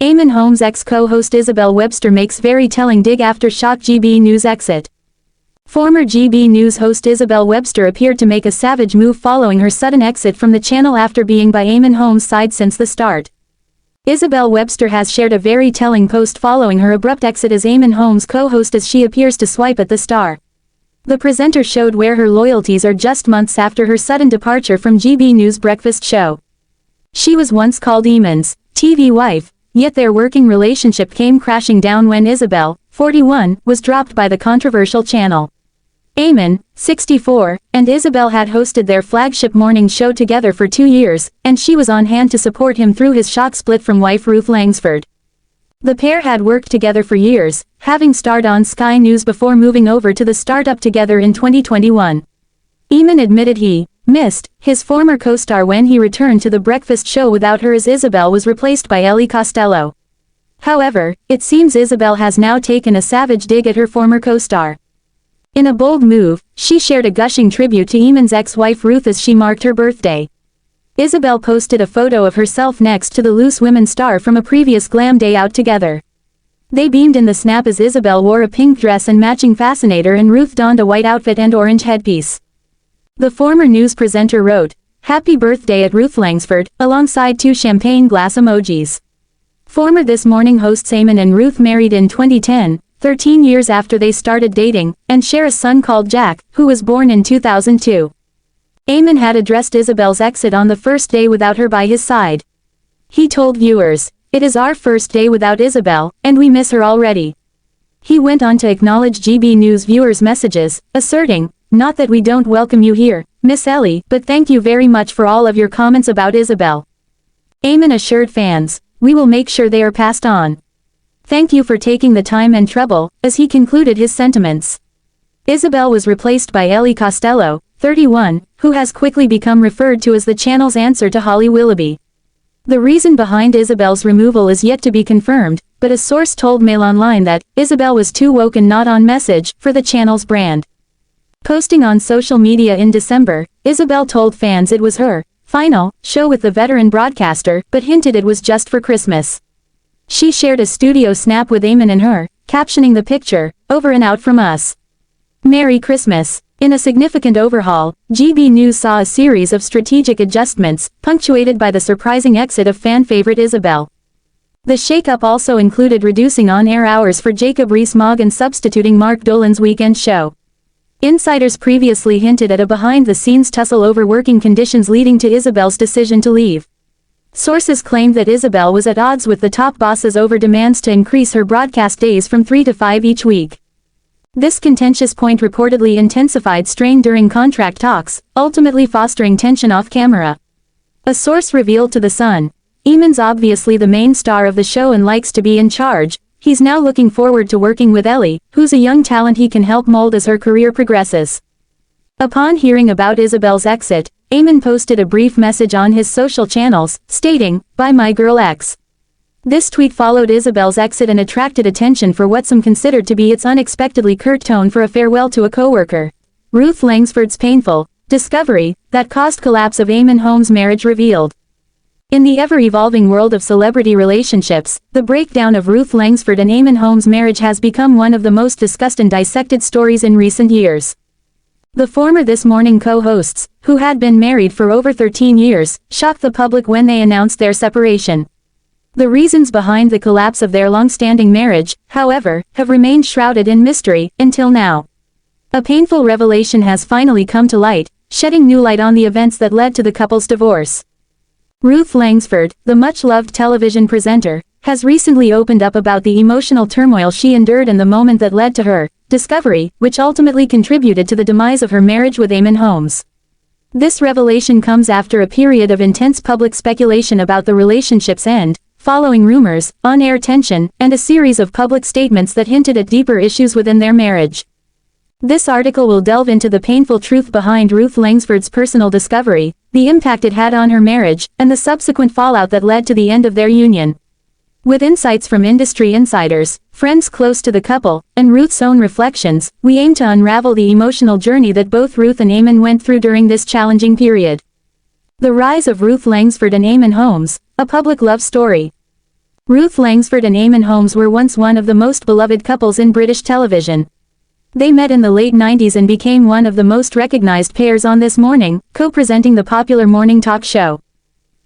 Eamonn Holmes' ex-co-host Isabel Webster makes very telling dig after shock GB News exit. Former GB News host Isabel Webster appeared to make a savage move following her sudden exit from the channel after being by Eamonn Holmes' side since the start. Isabel Webster has shared a very telling post following her abrupt exit as Eamonn Holmes' co-host as she appears to swipe at the star. The presenter showed where her loyalties are just months after her sudden departure from GB News' breakfast show. She was once called Eamonn's TV wife, yet their working relationship came crashing down when Isabel, 41, was dropped by the controversial channel. Eamonn, 64, and Isabel had hosted their flagship morning show together for 2 years, and she was on hand to support him through his shock split from wife Ruth Langsford. The pair had worked together for years, having starred on Sky News before moving over to the startup together in 2021. Eamonn admitted he missed his former co-star when he returned to the breakfast show without her as Isabel was replaced by Ellie Costello. However, it seems Isabel has now taken a savage dig at her former co-star. In a bold move, she shared a gushing tribute to Eamonn's ex-wife Ruth as she marked her birthday. Isabel posted a photo of herself next to the Loose Women star from a previous glam day out together. They beamed in the snap as Isabel wore a pink dress and matching fascinator and Ruth donned a white outfit and orange headpiece. The former news presenter wrote, "Happy birthday at Ruth Langsford," alongside 2 champagne glass emojis. Former This Morning hosts Eamonn and Ruth married in 2010, 13 years after they started dating, and share a son called Jack, who was born in 2002. Eamonn had addressed Isabel's exit on the first day without her by his side. He told viewers, "It is our first day without Isabel, and we miss her already." He went on to acknowledge GB News viewers' messages, asserting, "Not that we don't welcome you here, Miss Ellie, but thank you very much for all of your comments about Isabel." Eamonn assured fans, "We will make sure they are passed on. Thank you for taking the time and trouble," as he concluded his sentiments. Isabel was replaced by Ellie Costello, 31, who has quickly become referred to as the channel's answer to Holly Willoughby. The reason behind Isabel's removal is yet to be confirmed, but a source told Mail Online that Isabel was too woke and not on message for the channel's brand. Posting on social media in December, Isabel told fans it was her final show with the veteran broadcaster, but hinted it was just for Christmas. She shared a studio snap with Eamonn and her, captioning the picture, "Over and out from us. Merry Christmas." In a significant overhaul, GB News saw a series of strategic adjustments, punctuated by the surprising exit of fan favorite Isabel. The shakeup also included reducing on-air hours for Jacob Rees-Mogg and substituting Mark Dolan's weekend show. Insiders previously hinted at a behind-the-scenes tussle over working conditions leading to Isabel's decision to leave. Sources claimed that Isabel was at odds with the top bosses over demands to increase her broadcast days from 3 to 5 each week. This contentious point reportedly intensified strain during contract talks, ultimately fostering tension off camera. A source revealed to The Sun, "Eamonn's obviously the main star of the show and likes to be in charge. He's now looking forward to working with Ellie, who's a young talent he can help mold as her career progresses." Upon hearing about Isabel's exit, Eamonn posted a brief message on his social channels, stating, "Bye my girl X." This tweet followed Isabel's exit and attracted attention for what some considered to be its unexpectedly curt tone for a farewell to a coworker. Ruth Langsford's painful discovery that caused collapse of Eamonn Holmes' marriage revealed. In the ever-evolving world of celebrity relationships, the breakdown of Ruth Langsford and Eamonn Holmes' marriage has become one of the most discussed and dissected stories in recent years. The former This Morning co-hosts, who had been married for over 13 years, shocked the public when they announced their separation. The reasons behind the collapse of their long-standing marriage, however, have remained shrouded in mystery, until now. A painful revelation has finally come to light, shedding new light on the events that led to the couple's divorce. Ruth Langsford, the much-loved television presenter, has recently opened up about the emotional turmoil she endured and the moment that led to her discovery, which ultimately contributed to the demise of her marriage with Eamonn Holmes. This revelation comes after a period of intense public speculation about the relationship's end, following rumors, on-air tension, and a series of public statements that hinted at deeper issues within their marriage. This article will delve into the painful truth behind Ruth Langsford's personal discovery, the impact it had on her marriage, and the subsequent fallout that led to the end of their union. With insights from industry insiders, friends close to the couple, and Ruth's own reflections, we aim to unravel the emotional journey that both Ruth and Eamonn went through during this challenging period. The rise of Ruth Langsford and Eamonn Holmes, a public love story. Ruth Langsford and Eamonn Holmes were once one of the most beloved couples in British television. They met in the late 90s and became one of the most recognized pairs on This Morning, co-presenting the popular morning talk show.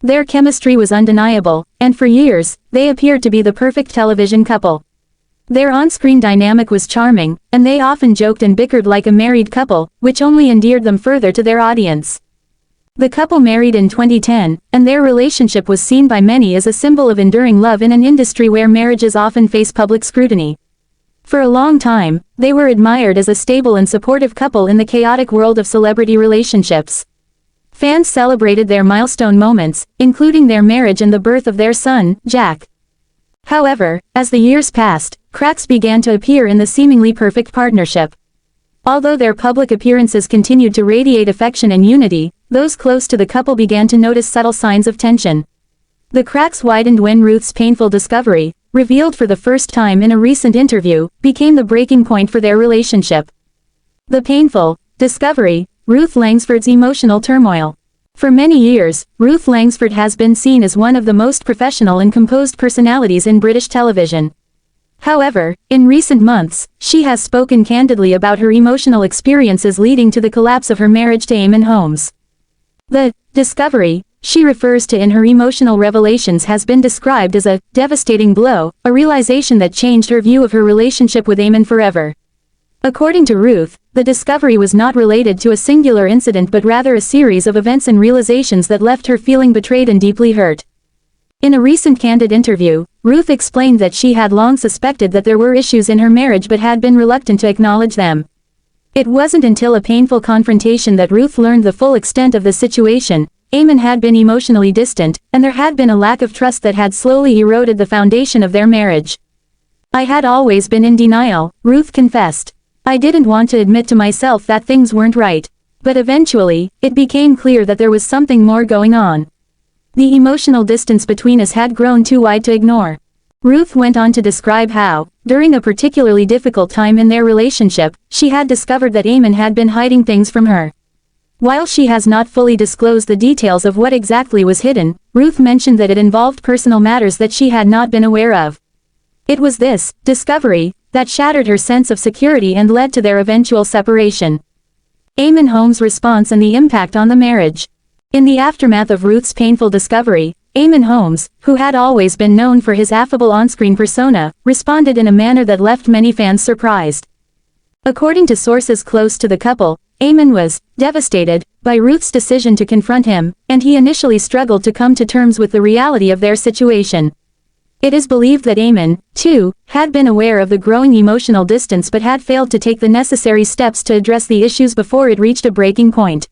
Their chemistry was undeniable, and for years, they appeared to be the perfect television couple. Their on-screen dynamic was charming, and they often joked and bickered like a married couple, which only endeared them further to their audience. The couple married in 2010, and their relationship was seen by many as a symbol of enduring love in an industry where marriages often face public scrutiny. For a long time, they were admired as a stable and supportive couple in the chaotic world of celebrity relationships. Fans celebrated their milestone moments, including their marriage and the birth of their son, Jack. However, as the years passed, cracks began to appear in the seemingly perfect partnership. Although their public appearances continued to radiate affection and unity, those close to the couple began to notice subtle signs of tension. The cracks widened when Ruth's painful discovery, revealed for the first time in a recent interview, became the breaking point for their relationship. The painful discovery, Ruth Langsford's emotional turmoil. For many years, Ruth Langsford has been seen as one of the most professional and composed personalities in British television. However, in recent months, she has spoken candidly about her emotional experiences leading to the collapse of her marriage to Eamonn Holmes. The discovery she refers to in her emotional revelations has been described as a devastating blow, a realization that changed her view of her relationship with Eamonn forever. According to Ruth, the discovery was not related to a singular incident but rather a series of events and realizations that left her feeling betrayed and deeply hurt. In a recent candid interview, Ruth explained that she had long suspected that there were issues in her marriage but had been reluctant to acknowledge them. It wasn't until a painful confrontation that Ruth learned the full extent of the situation. Eamonn had been emotionally distant, and there had been a lack of trust that had slowly eroded the foundation of their marriage. "I had always been in denial," Ruth confessed. "I didn't want to admit to myself that things weren't right. But eventually, it became clear that there was something more going on. The emotional distance between us had grown too wide to ignore." Ruth went on to describe how, during a particularly difficult time in their relationship, she had discovered that Eamonn had been hiding things from her. While she has not fully disclosed the details of what exactly was hidden, Ruth mentioned that it involved personal matters that she had not been aware of. It was this discovery that shattered her sense of security and led to their eventual separation. Eamonn Holmes' response and the impact on the marriage. In the aftermath of Ruth's painful discovery, Eamonn Holmes, who had always been known for his affable on-screen persona, responded in a manner that left many fans surprised. According to sources close to the couple, Eamonn was devastated by Ruth's decision to confront him, and he initially struggled to come to terms with the reality of their situation. It is believed that Eamonn, too, had been aware of the growing emotional distance but had failed to take the necessary steps to address the issues before it reached a breaking point.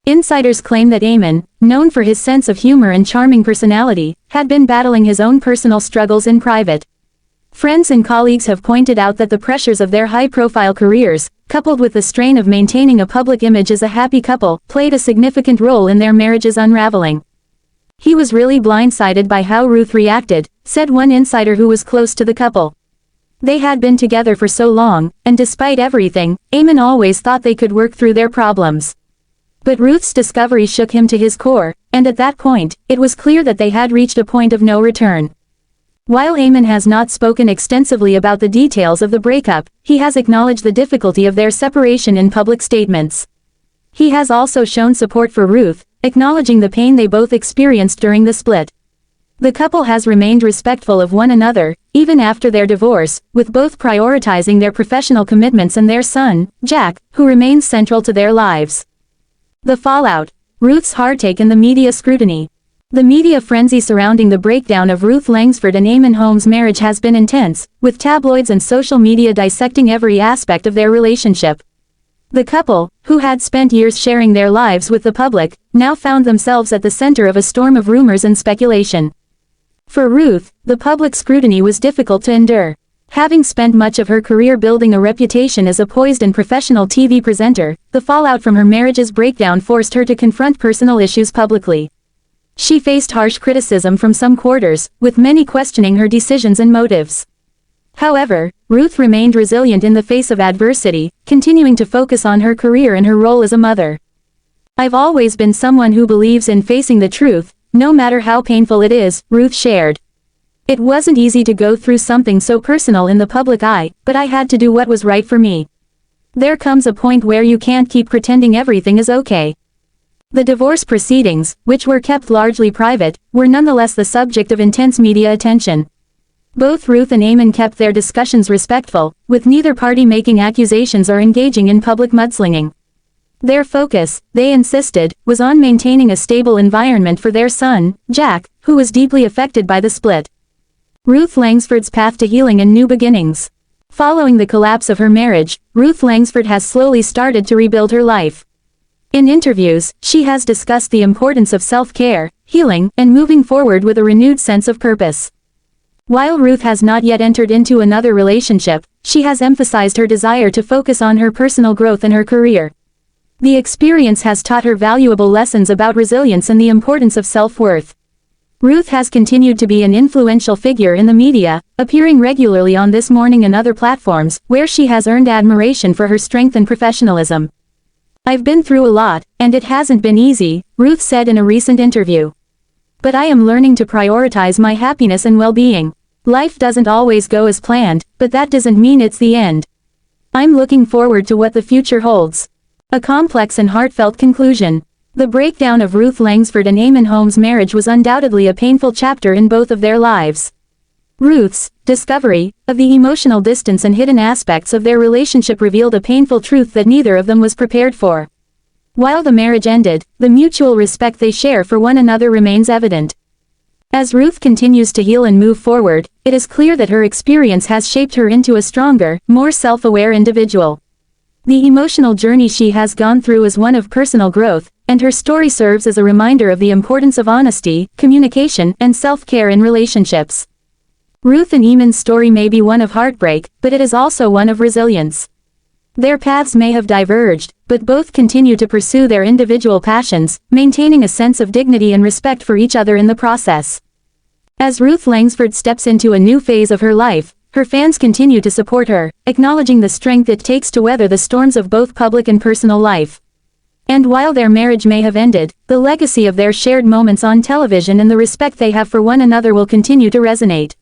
Insiders claim that Eamonn, known for his sense of humor and charming personality, had been battling his own personal struggles in private. Friends and colleagues have pointed out that the pressures of their high-profile careers, coupled with the strain of maintaining a public image as a happy couple, played a significant role in their marriage's unraveling. "He was really blindsided by how Ruth reacted," said one insider who was close to the couple. "They had been together for so long, and despite everything, Eamonn always thought they could work through their problems. But Ruth's discovery shook him to his core, and at that point, it was clear that they had reached a point of no return." While Eamonn has not spoken extensively about the details of the breakup, he has acknowledged the difficulty of their separation in public statements. He has also shown support for Ruth, acknowledging the pain they both experienced during the split. The couple has remained respectful of one another, even after their divorce, with both prioritizing their professional commitments and their son, Jack, who remains central to their lives. The fallout. Ruth's heartache and the media scrutiny. The media frenzy surrounding the breakdown of Ruth Langsford and Eamonn Holmes' marriage has been intense, with tabloids and social media dissecting every aspect of their relationship. The couple, who had spent years sharing their lives with the public, now found themselves at the center of a storm of rumors and speculation. For Ruth, the public scrutiny was difficult to endure. Having spent much of her career building a reputation as a poised and professional TV presenter, the fallout from her marriage's breakdown forced her to confront personal issues publicly. She faced harsh criticism from some quarters, with many questioning her decisions and motives. However, Ruth remained resilient in the face of adversity, continuing to focus on her career and her role as a mother. "I've always been someone who believes in facing the truth, no matter how painful it is," Ruth shared. It wasn't easy to go through something so personal in the public eye, but I had to do what was right for me. There comes a point where you can't keep pretending everything is okay. The divorce proceedings, which were kept largely private, were nonetheless the subject of intense media attention. Both Ruth and Eamonn kept their discussions respectful, with neither party making accusations or engaging in public mudslinging. Their focus, they insisted, was on maintaining a stable environment for their son, Jack, who was deeply affected by the split. Ruth Langsford's path to healing and new beginnings. Following the collapse of her marriage, Ruth Langsford has slowly started to rebuild her life. In interviews, she has discussed the importance of self-care, healing, and moving forward with a renewed sense of purpose. While Ruth has not yet entered into another relationship, she has emphasized her desire to focus on her personal growth and her career. The experience has taught her valuable lessons about resilience and the importance of self-worth. Ruth has continued to be an influential figure in the media, appearing regularly on This Morning and other platforms, where she has earned admiration for her strength and professionalism. "I've been through a lot, and it hasn't been easy," Ruth said in a recent interview. "But I am learning to prioritize my happiness and well-being. Life doesn't always go as planned, but that doesn't mean it's the end. I'm looking forward to what the future holds." A complex and heartfelt conclusion. The breakdown of Ruth Langsford and Eamonn Holmes' marriage was undoubtedly a painful chapter in both of their lives. Ruth's discovery of the emotional distance and hidden aspects of their relationship revealed a painful truth that neither of them was prepared for. While the marriage ended, the mutual respect they share for one another remains evident. As Ruth continues to heal and move forward, it is clear that her experience has shaped her into a stronger, more self-aware individual. The emotional journey she has gone through is one of personal growth, and her story serves as a reminder of the importance of honesty, communication, and self-care in relationships. Ruth and Eamonn's story may be one of heartbreak, but it is also one of resilience. Their paths may have diverged, but both continue to pursue their individual passions, maintaining a sense of dignity and respect for each other in the process. As Ruth Langsford steps into a new phase of her life, her fans continue to support her, acknowledging the strength it takes to weather the storms of both public and personal life. And while their marriage may have ended, the legacy of their shared moments on television and the respect they have for one another will continue to resonate.